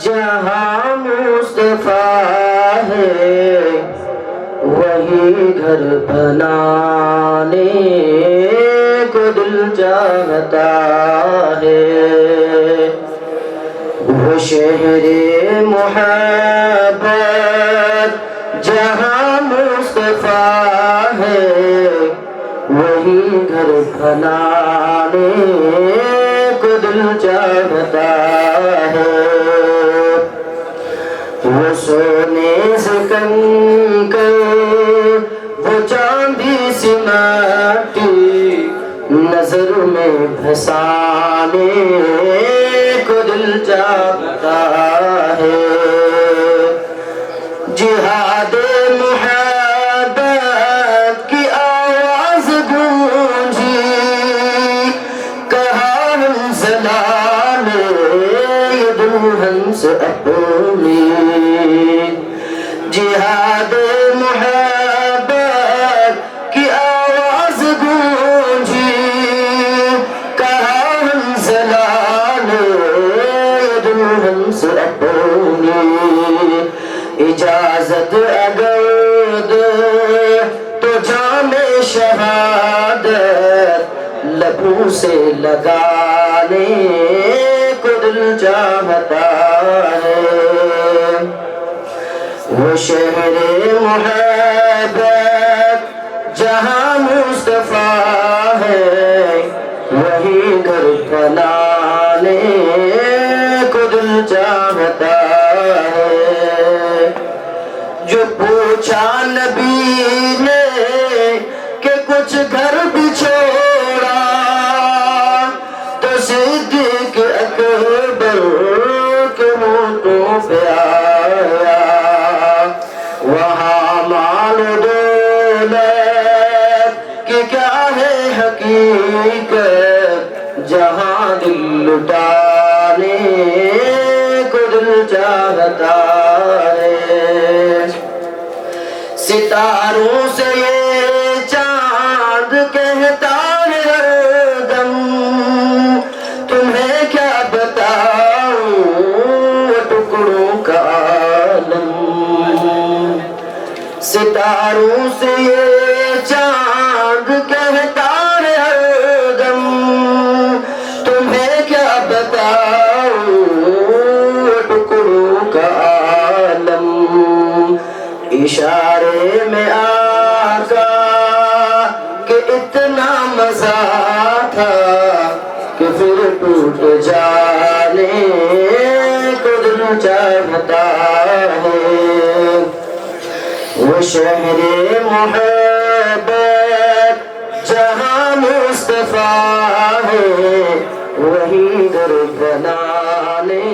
جہاں مصطفیٰ ہے وہی گھر بنانے کو دل چاہتا ہے، وہ شہر محبت جہاں مصطفیٰ ہے وہی گھر بنانے کو دل چاہتا ہے، وہ سونے سے کنکر وہ چاندی سی مٹی نظر میں بھسانے کو دل چاہتا ہے، جہاد محبت کی آواز گونجی کہا حنزلہ نے یہ دلہن سے اپنی، جہاد محبت کی آواز گونجی کہا حنزلہ نے یہ دلہن سے اپنی، اجازت اگر دے تو جام شہادت لبوں سے لگانے کو دل چاہتا ہے، وہ شہر محبت جہاں مصطفیٰ ہے وہی گھر بنانے کو دل چاہتا ہے، جو پوچھا نبی نے کہ کچھ گھر بھی چھوڑا تو صدیق اکبر کے ہونٹوں پہ آیا، وہاں مال دولت کہ کیا ہے حقیقت جہاں دل لٹانے کو دل چاہتا ہے، ستاروں سے یہ چاند کہتا ہے ہر دم تمہیں کیا بتاؤں وہ ٹکڑوں کا عالم، ستاروں سے یہ چاند کہتا ہے ہر دم تمہیں کیا بتاؤں وہ ٹکڑوں کا عالم، اشارے میں آقا کہ اتنا مزہ تھا کہ پھر ٹوٹ جانے کو دل چاہتا ہے، وہ شہر محبت جہاں مصطفیٰ ہے وہی گھر بنانے